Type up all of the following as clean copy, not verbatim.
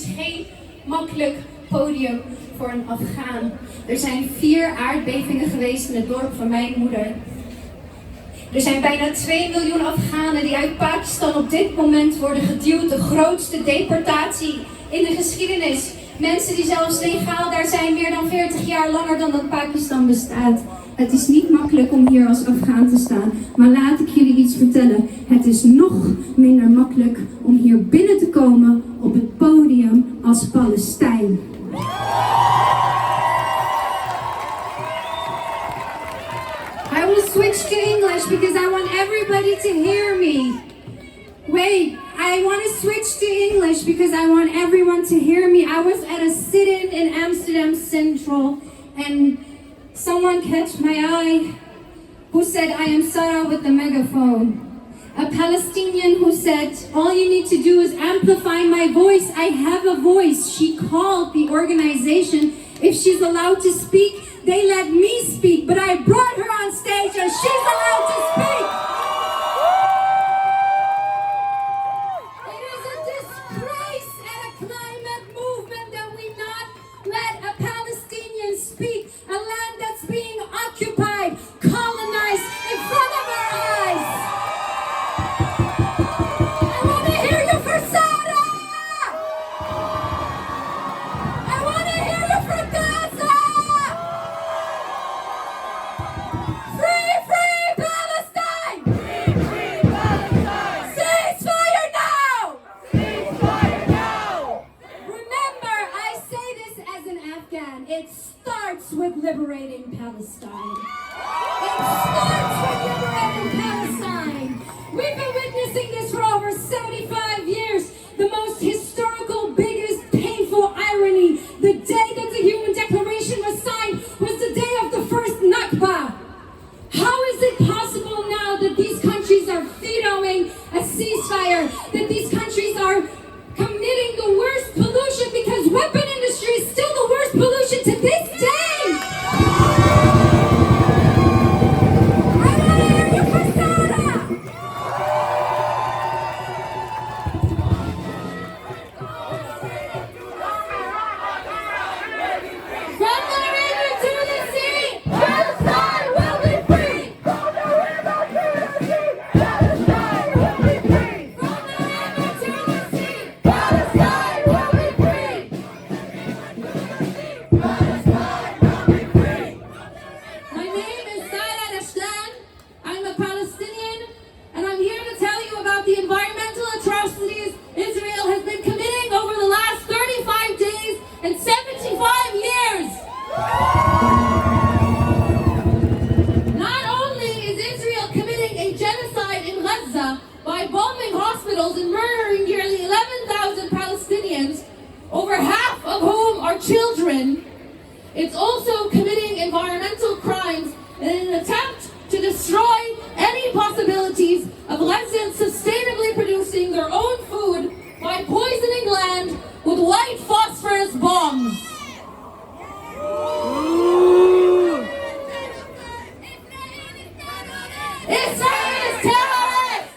is geen makkelijk podium voor een Afghaan. Er zijn 4 aardbevingen geweest in het dorp van mijn moeder. Er zijn bijna 2 miljoen Afghanen die uit Pakistan op dit moment worden geduwd. De grootste deportatie in de geschiedenis. Mensen die zelfs legaal daar zijn, meer dan 40 jaar langer dan dat Pakistan bestaat. Het is niet makkelijk om hier als Afghaan te staan, maar laat ik jullie iets vertellen. Het is nog minder makkelijk om hier binnen te komen op het podium als Palestijn. I will switch to English because I want everybody to hear me. Wait, I want to switch to English because I want everyone to hear me. I was at a sit-in in Amsterdam Central and someone caught my eye who said, I am Sarah with the megaphone. A Palestinian who said, all you need to do is amplify my voice. I have a voice. She called the organization. If she's allowed to speak, they let me speak. But I brought her on stage and she's allowed to speak. It is a disgrace at a climate movement that we not let a Palestinian speak. A land that's being occupied, colonized in front of our eyes. I want to hear you for Sada! I want to hear you for Gaza! Free, free Palestine! Free, free Palestine! Ceasefire now! Ceasefire now! Remember, I say this as an Afghan. It starts with liberating Palestine. It starts with liberating Palestine. We've been witnessing this for over 75 years. The most historical, biggest, painful irony. The day that the Human Declaration was signed was the day of the first Nakba. How is it possible now that these countries are vetoing a ceasefire? That these countries are committing the worst pollution because weapon industry is still the worst pollution to this day? I want to hear you for Sada! From the river to the sea, Palestine will be free! From the river to the sea, Palestine will be free! From the river to the sea, Palestine will be free! Palestine will be free! My name is Saida Dashtan. I'm a Palestinian, and I'm here to tell you about the environmental atrocities Israel has been committing over the last 35 days and 75 years. Not only is Israel committing a genocide in Gaza by bombing hospitals and murdering nearly 11,000 Palestinians, over half of whom are children, it's also committing environmental crimes in an attempt to destroy any possibilities of Gazans sustainably producing their own food by poisoning land with white phosphorus bombs. Israel is terrorist!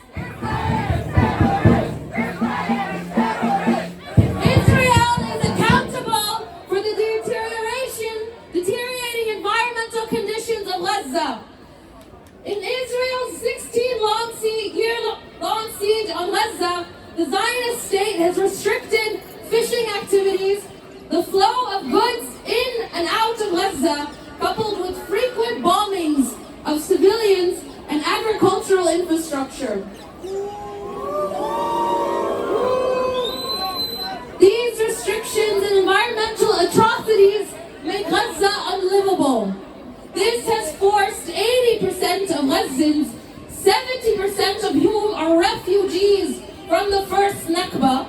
Israel is accountable for the deteriorating environmental conditions of Gaza. In Israel's 16-year-long siege on Gaza, the Zionist state has restricted fishing activities, the flow of goods in and out of Gaza, coupled with frequent bombings of civilians and agricultural infrastructure. These restrictions and environmental atrocities make Gaza unlivable. This has forced 80% of Gazans, 70% of whom are refugees from the first Nakba,